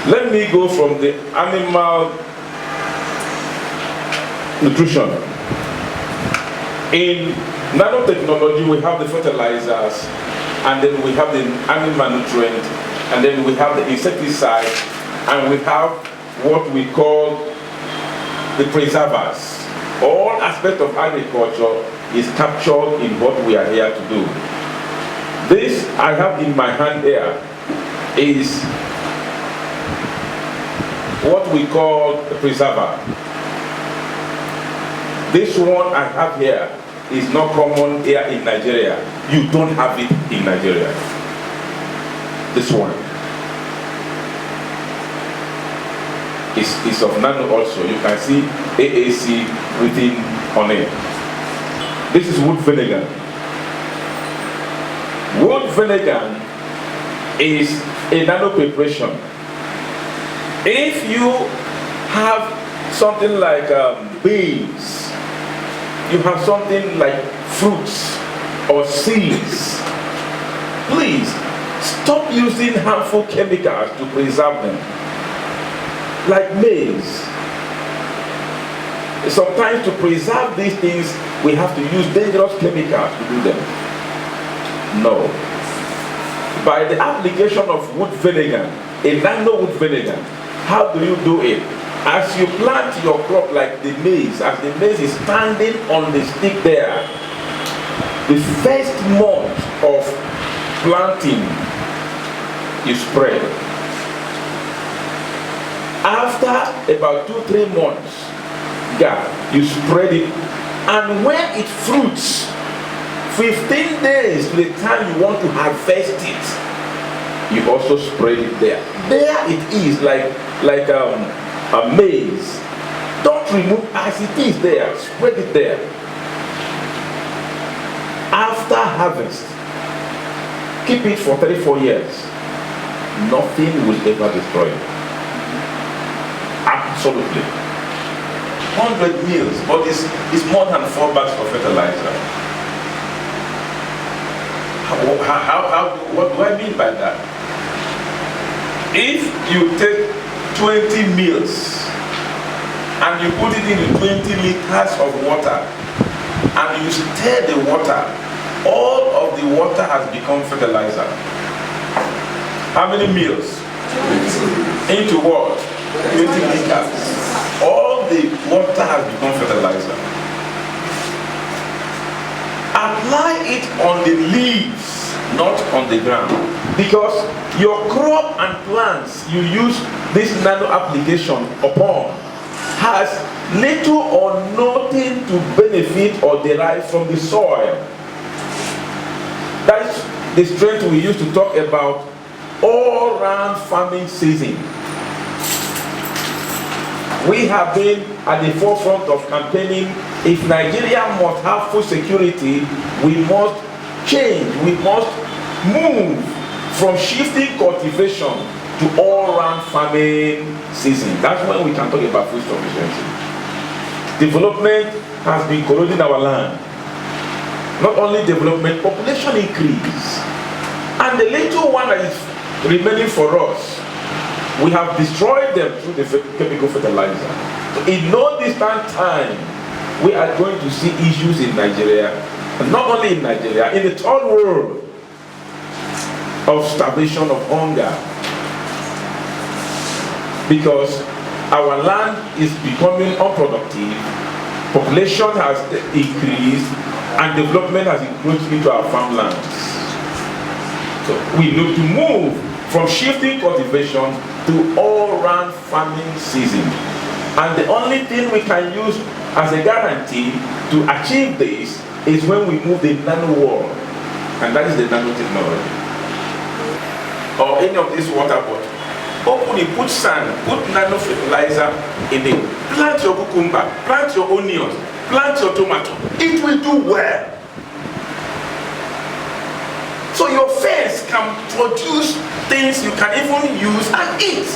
Let me go from the animal nutrition. In nanotechnology, we have the fertilizers, and then we have the animal nutrient, and then we have the insecticide, and we have what we call the preservers. All aspects of agriculture is captured in what we are here to do. This I have in my hand here is what we call a preserver. This one I have here is not common here in Nigeria. You don't have it in Nigeria. This one is of nano also. You can see AAC written on it. This is wood vinegar. Wood vinegar is a nano preparation. If you have something like beans, you have something like fruits or seeds, please stop using harmful chemicals to preserve them. Like maize. Sometimes to preserve these things, we have to use dangerous chemicals to do them. No. By the application of wood vinegar, a nano wood vinegar, how do you do it? As you plant your crop like the maize, as the maize is standing on the stick there, the first month of planting, you spray. After about 2-3 months, you spread it, and when it fruits, 15 days to the time you want to harvest it, you also spread it there. There it is, like a maize. Don't remove as it is there, spread it there. After harvest, keep it for 34 years. Nothing will ever destroy it. Absolutely. 100 meals, but it's more than 4 bags of fertilizer. What do I mean by that? If you take 20 meals and you put it in 20 liters of water and you stir the water, all of the water has become fertilizer. How many meals? 20. Into what? 20 liters. All the water has become fertilizer. Apply it on the leaves, not on the ground. Because your crop and plants you use this nano application upon has little or nothing to benefit or derive from the soil. That's the strength we used to talk about all-round farming season. We have been at the forefront of campaigning. If Nigeria must have food security, we must change, we must move from shifting cultivation to all-round farming season. That's when we can talk about food sufficiency. Development has been corroding our land. Not only development, population increase. And the little one that is remaining for us, we have destroyed them through the chemical fertilizer. So in no distant time, we are going to see issues in Nigeria, and not only in Nigeria, in the third world, of starvation, of hunger. Because our land is becoming unproductive, population has increased, and development has increased into our farmlands. So we need to move from shifting cultivation to all-round farming season. And the only thing we can use as a guarantee to achieve this is when we move the nano world, and that is the nanotechnology. Or any of this water bottle. Open it, put sand, put nano fertilizer in it. Plant your cucumber, plant your onions, plant your tomato. It will do well. So your fence can produce things you can even use and eat.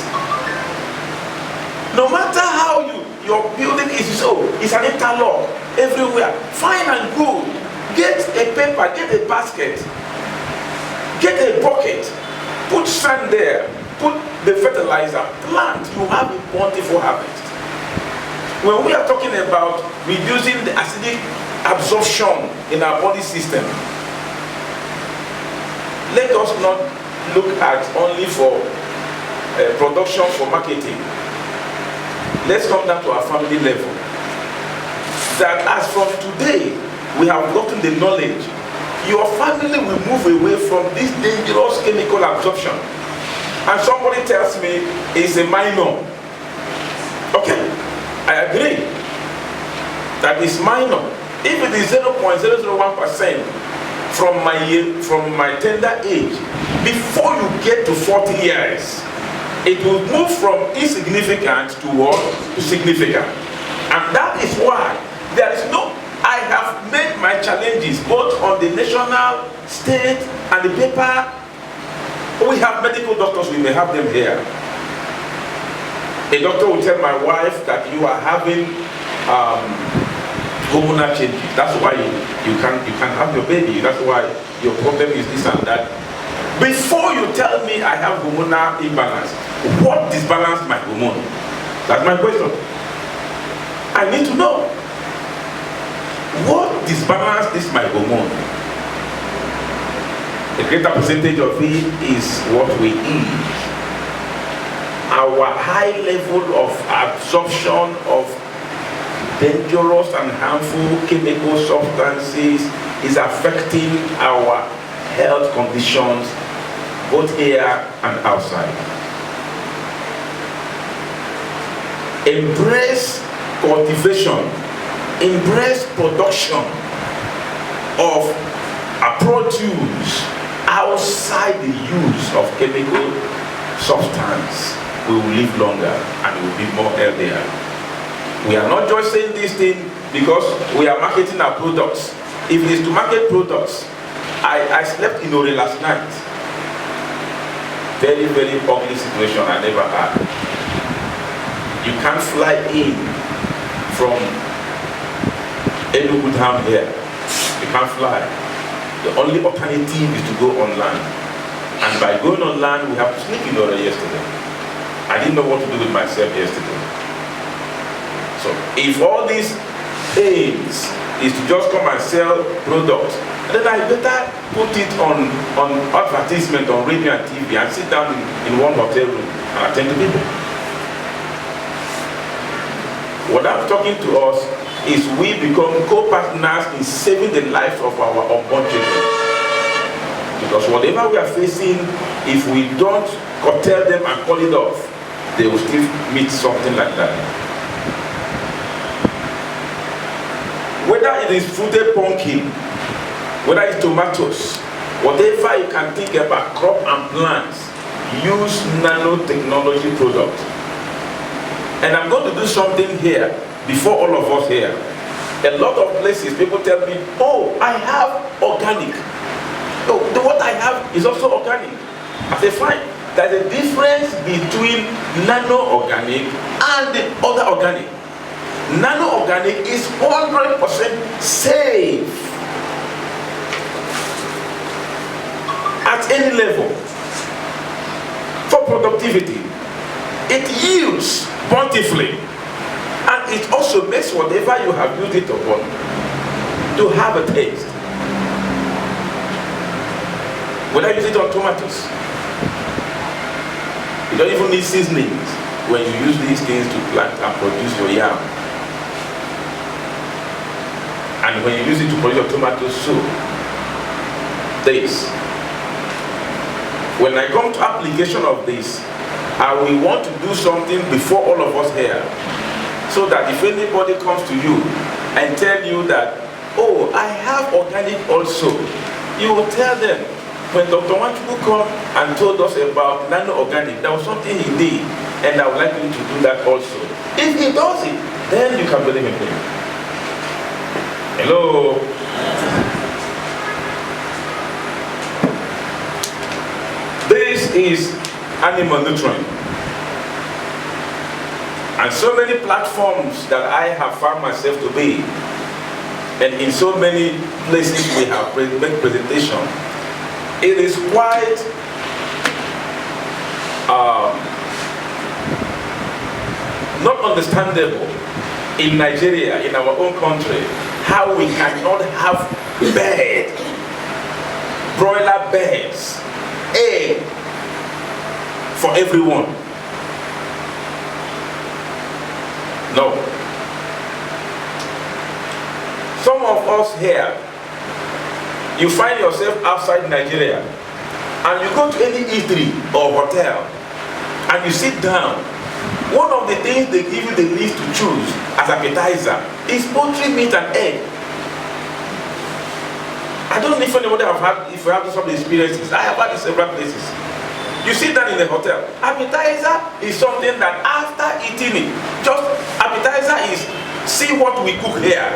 No matter how your building is so, it's an interlock everywhere. Fine and good. Get a paper, get a basket, get a bucket, put sand there, put the fertilizer, plant, you have a bountiful harvest. When we are talking about reducing the acidic absorption in our body system, let us not look at only for production for marketing. Let's come down to our family level. That as from today, we have gotten the knowledge, your family will move away from this dangerous chemical absorption. And somebody tells me it's a minor. Okay, I agree that it's minor. If it is 0.001% from my tender age, before you get to 40 years, it will move from insignificant to what? To significant. And that is why there is no, I have made my challenges both on the national, state, and the paper. We have medical doctors, we may have them here. A doctor will tell my wife that you are having hormonal changes. That's why you can't have your baby. That's why your problem is this and that. Before you tell me I have hormonal imbalance, what disbalanced my hormone? That's my question. I need to know. What disbalanced this my hormone? A greater percentage of it is what we eat. Our high level of absorption of dangerous and harmful chemical substances is affecting our health conditions both here and outside. Embrace cultivation, embrace production of a produce outside the use of chemical substance. We will live longer and we will be more healthier. We are not just saying this thing because we are marketing our products. If it is to market products, I slept in Ore last night. Very, very ugly situation I never had. You can't fly in from Enugu down here. You can't fly. The only alternative is to go on land. And by going on land, we have to sleep in Ore yesterday. I didn't know what to do with myself yesterday. So if all these aims is to just come and sell products, then I better put it on advertisement on radio and TV and sit down in one hotel room and attend to people. What I'm talking to us is we become co-partners in saving the lives of our unborn children. Because whatever we are facing, if we don't curtail them and call it off, they will still meet something like that. Whether it is fruited pumpkin, whether it's tomatoes, whatever you can think about crop and plants, use nanotechnology products. And I'm going to do something here before all of us here. A lot of places people tell me, oh, I have organic. Oh, what I have is also organic. I say, fine. There's a difference between nano-organic and the other organic. Nano-organic is 100% safe at any level for productivity. It yields bountifully, and it also makes whatever you have used it upon to have a taste. Whether you use it on tomatoes, you don't even need seasonings when you use these things to plant and produce your yam. And when you use it to produce your tomato soup, this. When I come to application of this, I will want to do something before all of us here, so that if anybody comes to you and tell you that, oh, I have organic also, you will tell them, when Dr. Wanchuku come and told us about nano-organic, there was something he did, and I would like you to do that also. If he does it, then you can believe in him. Hello? This is animal nutrient. And so many platforms that I have found myself to be, and in so many places we have made presentation, it is quite not understandable in Nigeria, in our own country, how we cannot have bed, broiler beds, egg for everyone. No. Some of us here, you find yourself outside Nigeria and you go to any eatery or hotel and you sit down. One of the things they give you the list to choose as appetizer is poultry, meat and egg. I don't know if anybody have had, if you have some experiences. I have had in several places. You sit down in the hotel. Appetizer is something that after eating it, just appetizer is see what we cook here.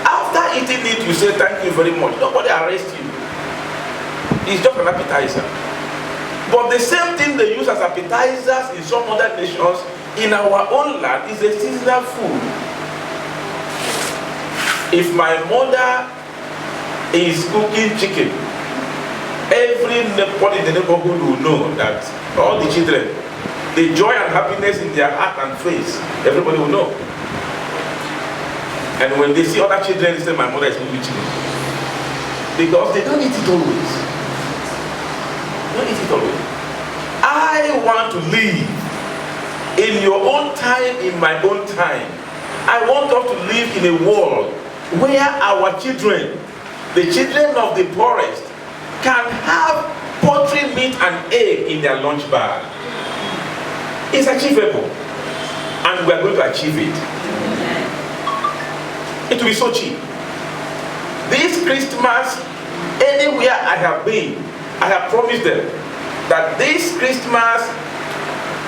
After eating it, you say thank you very much. Nobody arrests you. It's just an appetizer. But the same thing they use as appetizers in some other nations, in our own land, is a seasonal food. If my mother is cooking chicken, everybody in the neighborhood will know that all the children, the joy and happiness in their heart and face, everybody will know. And when they see other children, they say, my mother is cooking chicken. Because they don't eat it always. Don't eat it always. I want to live in your own time, in my own time. I want us to live in a world where our children, the children of the poorest, can have poultry, meat and egg in their lunch bag. It's achievable. And we are going to achieve it. It will be so cheap. This Christmas, anywhere I have been, I have promised them that this Christmas,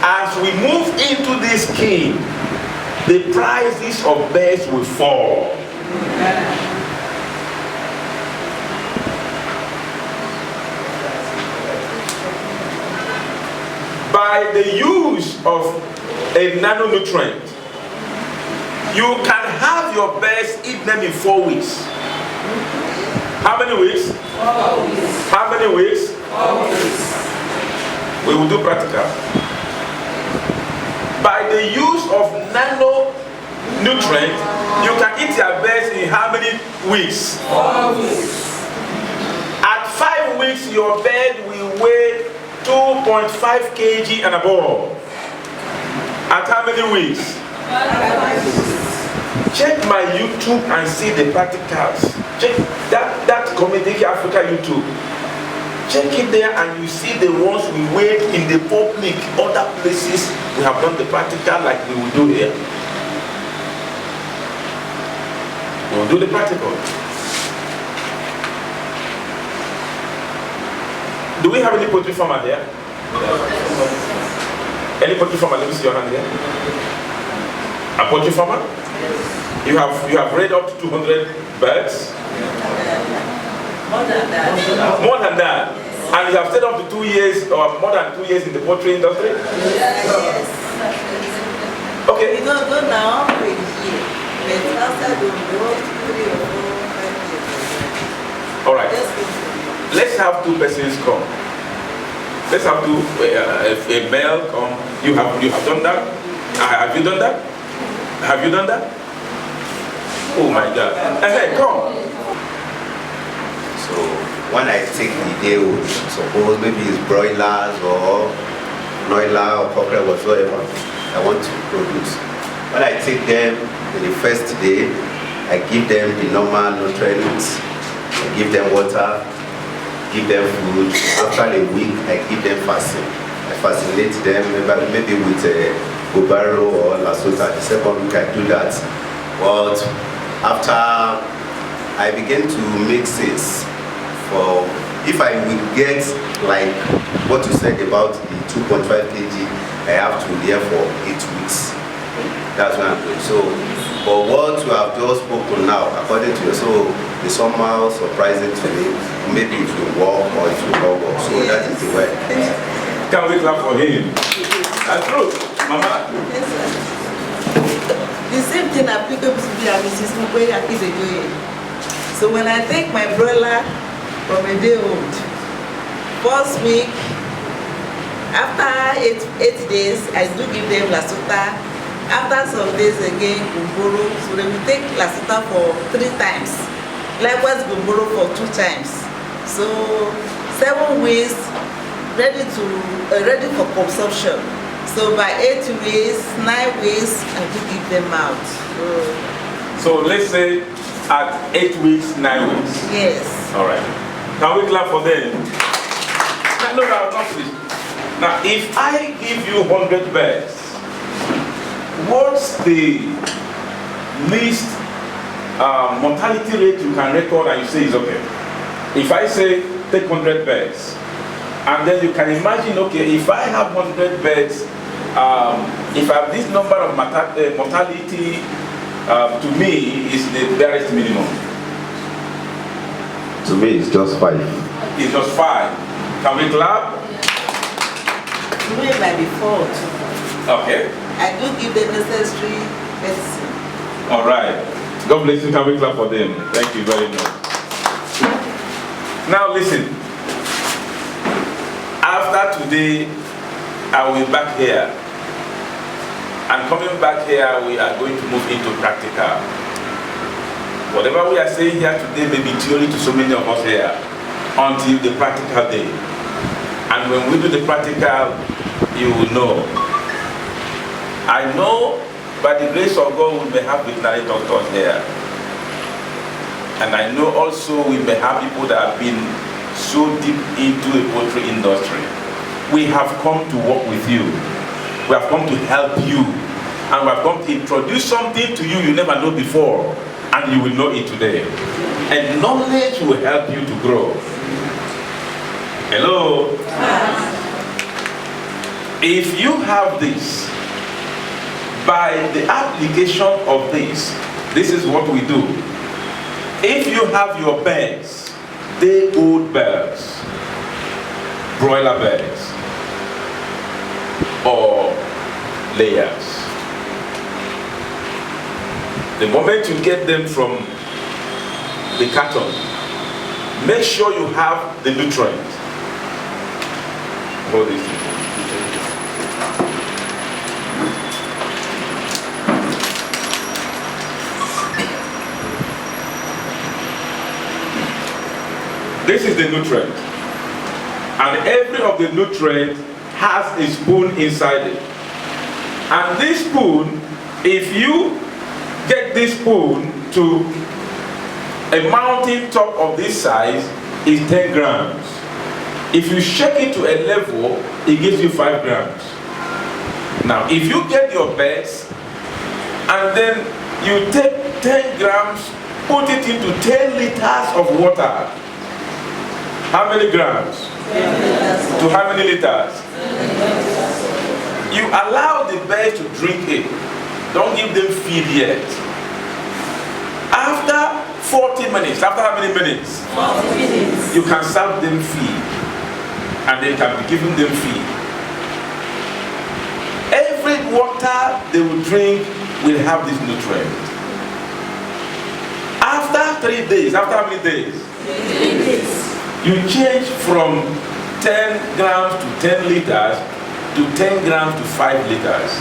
as we move into this scheme, the prices of birds will fall. By the use of a nanonutrient, you can have your birds eat them in 4 weeks. How many weeks? 4 weeks. How many weeks? 4 weeks. We will do practical. By the use of nanonutrient, you can eat your birds in how many weeks? 4 weeks. At 5 weeks, your bird will weigh 2.5 kg and above. At how many weeks? 5 weeks. Check my YouTube and see the practicals. Check that Community Africa YouTube. Check it there and you see the ones we weighed in the public. Other places we have done the practical like we will do here. We will do the practical. Do we have any poultry farmer here? Any poultry farmer? Let me see your hand here. A poultry farmer? You have reared up to 200 birds? More than that. More than that? And you have stayed up to 2 years or more than 2 years in the poultry industry? Yes. Okay. We don't go now for a year. But outside we go 3 or 4, 5 years. Alright. Let's have 2 persons come. Let's have a male come. You have done that? Have you done that? Have you done that? Oh my God. Hey, come. So when I take the day old, suppose maybe it's broilers or broiler or cooperative whatsoever I want to produce. When I take them in the first day, I give them the normal nutrients, I give them water, give them food. After a week, I give them fasting. I fascinate them maybe with a Gobaro or Lasota. The second week I do that. But after I begin to make sense for, if I will get like what you said about the 2.5 kg, I have to be there for 8 weeks. That's what I'm doing. So, but what you have just spoken now, according to you, so it's somehow surprising to me. Maybe it will work or it will not work. So that is the way. Can we clap for him? That's true. Mama? Yes, sir. The same thing applicable to me and Mrs. Mukwege is doing. So when I take my broiler from a day old, first week, after 8 days, I do give them Lasota, After some days again, Gumboro, so they will take placenta for 3 times. Likewise, Gumboro for 2 times. So 7 weeks, ready for consumption. So by 8 weeks, 9 weeks, I do give them out. So let's say at 8 weeks, 9 weeks. Yes. All right. Can we clap for them? Now, look, I'll not finish. Now, if I give you 100 birds, what's the least mortality rate you can record and you say is okay? If I say take 100 birds, and then you can imagine, okay, if I have 100 birds, if I have this number of mortality, to me is the barest minimum. To me, it's just 5. It's just 5. Can we clap? To me, it might be 4 too. Okay. I do give the necessary medicine. All right. God bless you. Can we clap for them? Thank you very much. Now listen. After today, I will be back here. And coming back here, we are going to move into practical. Whatever we are saying here today may be theory to so many of us here until the practical day. And when we do the practical, you will know. I know by the grace of God we may have veterinary doctors here. And I know also we may have people that have been so deep into the poultry industry. We have come to work with you. We have come to help you. And we have come to introduce something to you you never know before. And you will know it today. And knowledge will help you to grow. Hello? If you have this, by the application of this is what we do. If you have your birds, day-old birds, broiler birds, or layers, the moment you get them from the carton, make sure you have the nutrient. Hold this. This is the nutrient. And every of the nutrient has a spoon inside it. And this spoon, if you get this spoon to a mountain top of this size, is 10 grams. If you shake it to a level, it gives you 5 grams. Now, if you get your birds and then you take 10 grams, put it into 10 liters of water. How many grams? To how many liters? You allow the birds to drink it. Don't give them feed yet. After 40 minutes, after how many minutes? 40 minutes. You can serve them feed. And they can be giving them feed. Every water they will drink will have this nutrient. After 3 days, after how many days? 3 days. You change from 10 grams to 10 liters to 10 grams to 5 liters.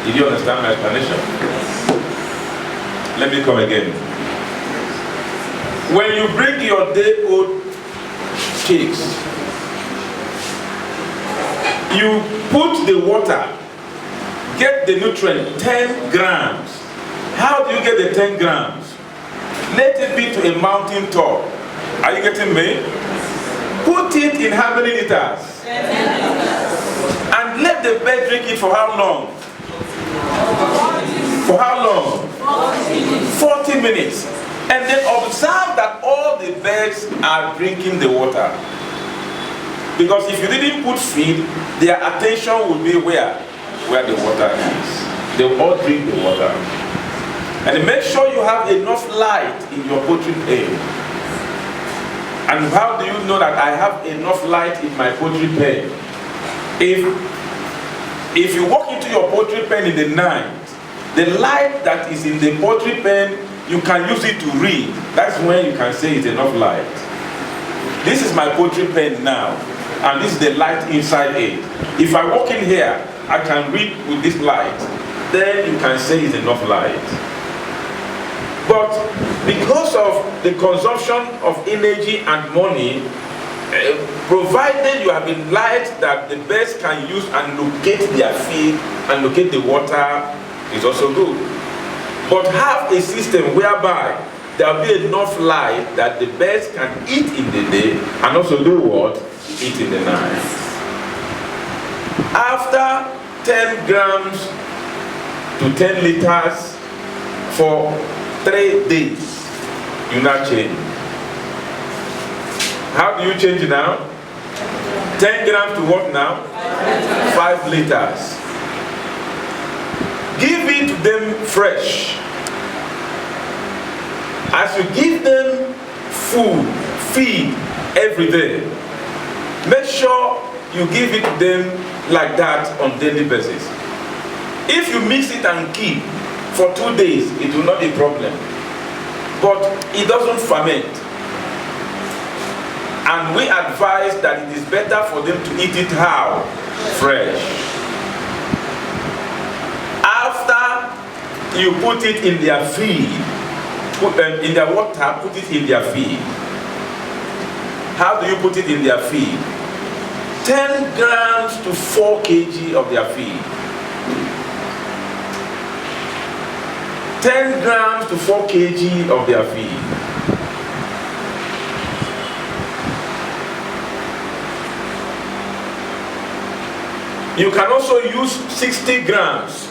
Did you understand my explanation? Let me come again. When you bring your day-old chicks, you put the water, get the nutrient, 10 grams. How do you get the 10 grams? Let it be to a mountain top. Are you getting me? Put it in how many liters? 10 liters. And let the bird drink it for how long? For how long? 40 minutes. And then observe that all the birds are drinking the water. Because if you didn't put feed, their attention would be where? Where the water is. They will all drink the water. And make sure you have enough light in your poultry pen. And how do you know that I have enough light in my poultry pen? If you walk into your poultry pen in the night, the light that is in the poultry pen, you can use it to read. That's when you can say it's enough light. This is my poultry pen now. and this is the light inside it. If I walk in here, I can read with this light, then you can say it's enough light. But because of the consumption of energy and money, provided you have a light that the birds can use and locate their feed and locate the water, is also good. But have a system whereby there will be enough light that the birds can eat in the day and also do what? Eat in the night. After 10 grams to 10 liters for 3 days, you now change. How do you change now? 10 grams to what now? 5 liters. Give it to them fresh. As you give them food, feed every day, make sure you give it to them like that on daily basis. If you mix it and keep for 2 days, it will not be a problem. But it doesn't ferment. And we advise that it is better for them to eat it how? Fresh. After you put it in their feed, put them in their water, put it in their feed. How do you put it in their feed? 10 grams to 4 kg of their feed. 10 grams to 4 kg of their feed. You can also use 60 grams.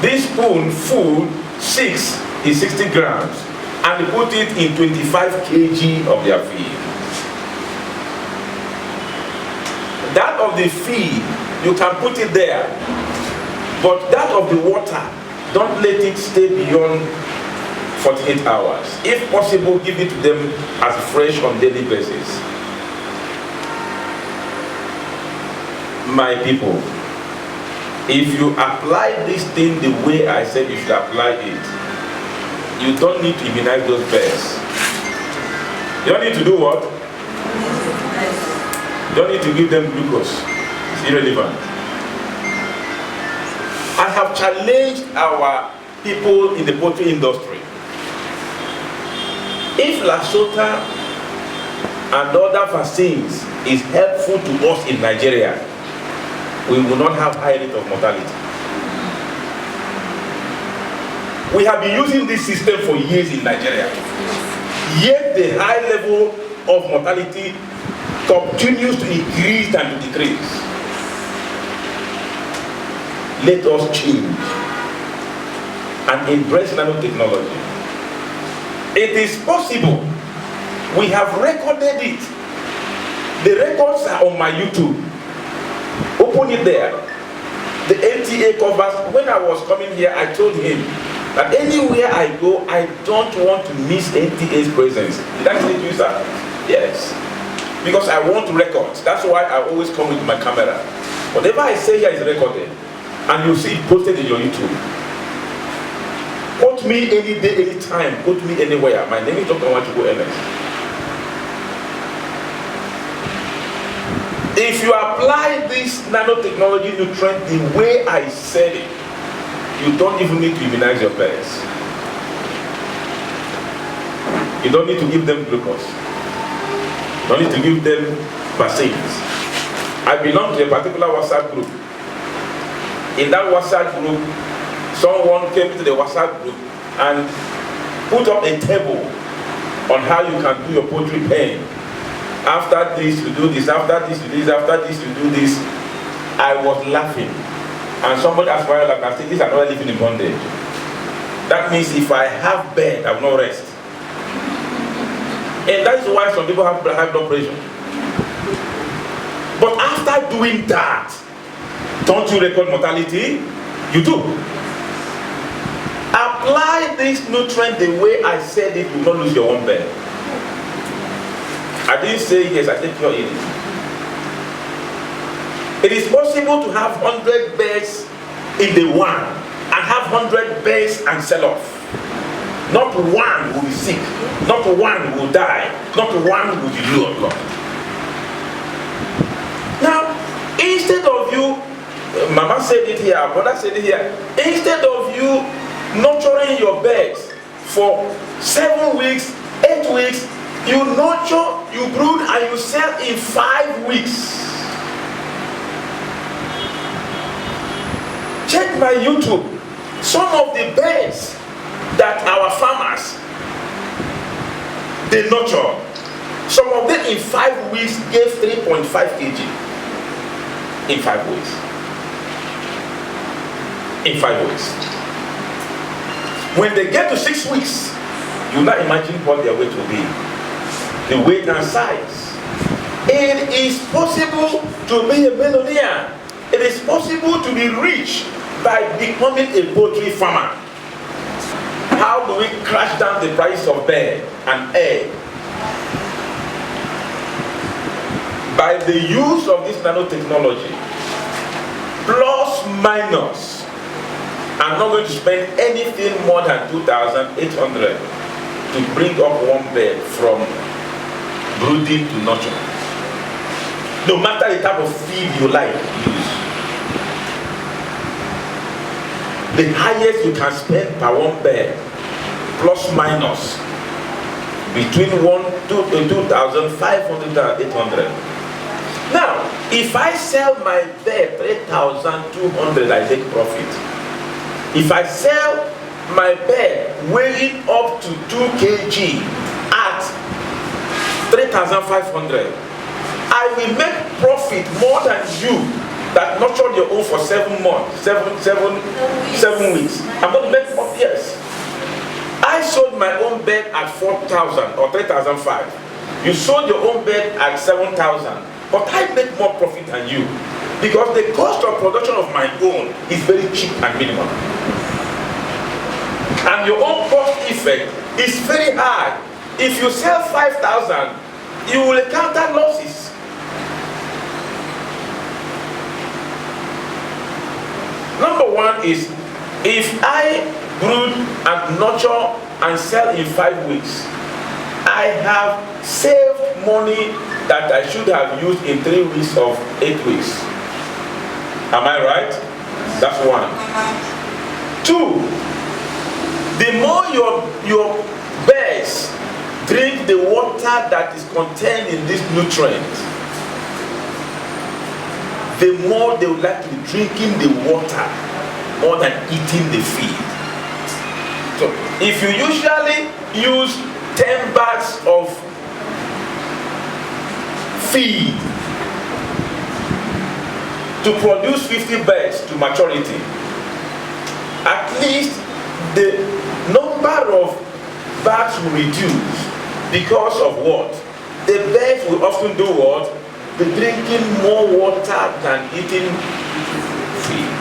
This spoon full, 6 is 60 grams. And you put it in 25 kg of their feed. That of the feed, you can put it there. But that of the water, don't let it stay beyond 48 hours. If possible, give it to them as fresh on daily basis. My people, if you apply this thing the way I said you should apply it, you don't need to immunize those birds. You don't need to do what? You don't need to give them glucose. It's irrelevant. I have challenged our people in the poultry industry. If Lasota and other vaccines is helpful to us in Nigeria, we will not have high rate of mortality. We have been using this system for years in Nigeria. Yet the high level of mortality continues to increase and to decrease. Let us change and embrace nanotechnology. It is possible. We have recorded it. The records are on my YouTube. Open it there. The NTA covers. When I was coming here, I told him that anywhere I go, I don't want to miss NTA's presence. Did I say to you, sir? Yes. Because I want to record. That's why I always come with my camera. Whatever I say here is recorded. And you'll see it posted in your YouTube. Quote me any day, any time. Quote me anywhere. My name is Dr. Multipurpose. If you apply this nanotechnology nutrient the way I said it, you don't even need to immunize your birds. You don't need to give them glucose. You don't need to give them vaccines. I belong to a particular WhatsApp group. In that WhatsApp group, someone came into the WhatsApp group and put up a table on how you can do your poultry pen. After this, you do this. After this, you do this. After this, you do this. I was laughing. And somebody asked why I said, these are not living in bondage. That means if I have bed, I will not rest. And that is why some people have high blood pressure. But after doing that, don't you record mortality? You do. Apply this nutrient the way I said it, you will not lose your own bed. I didn't say yes, I said pure eating. It is possible to have 100 birds in the one and have 100 birds and sell off. Not one will be sick, not one will die, not one will be low. Instead of you, Mama said it here, brother said it here, instead of you nurturing your birds for 7 weeks, 8 weeks, you nurture, you brood, and you sell in 5 weeks. Check my YouTube. Some of the birds that our farmers, they nurture, some of them in 5 weeks gave 3.5 kg. In 5 weeks. In 5 weeks. When they get to 6 weeks, you now imagine what their weight will be. The weight and size. It is possible to be a millionaire. It is possible to be rich by becoming a poultry farmer. How do we crash down the price of bird and egg? By the use of this nanotechnology, plus minus, I'm not going to spend anything more than 2,800 to bring up one bird from brooding to nurture. No matter the type of feed you like, use. The highest you can spend per one bird, plus minus, between 2,500 and 800. Now, if I sell my bird 3,200, I make profit. If I sell my bird weighing up to 2 kg at 3,500, I will make profit more than you that nurtured your own for 7 months, 7 weeks. I'm going to make profit, yes. I sold my own bird at 4,000 or 3,500. You sold your own bird at 7,000. But I make more profit than you because the cost of production of my own is very cheap and minimal. And your own cost effect is very high. If you sell 5,000, you will encounter losses. Number one is, if I brood and nurture and sell in 5 weeks, I have saved money that I should have used in 3 weeks of 8 weeks. Am I right? That's one. 2, the more your birds drink the water that is contained in this nutrient, the more they would like to be drinking the water more than eating the feed. So if you usually use 10 bags of feed to produce 50 birds to maturity, at least the number of bags will reduce because of what? The birds will often do what? Be drinking more water than eating feed.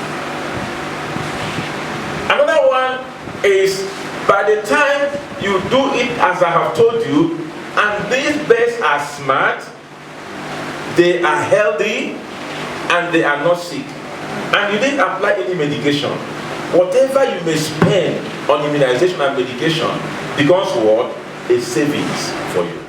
Another one is, by the time you do it as I have told you, and these birds are smart, they are healthy, and they are not sick, and you didn't apply any medication, whatever you may spend on immunization and medication becomes what? A savings for you.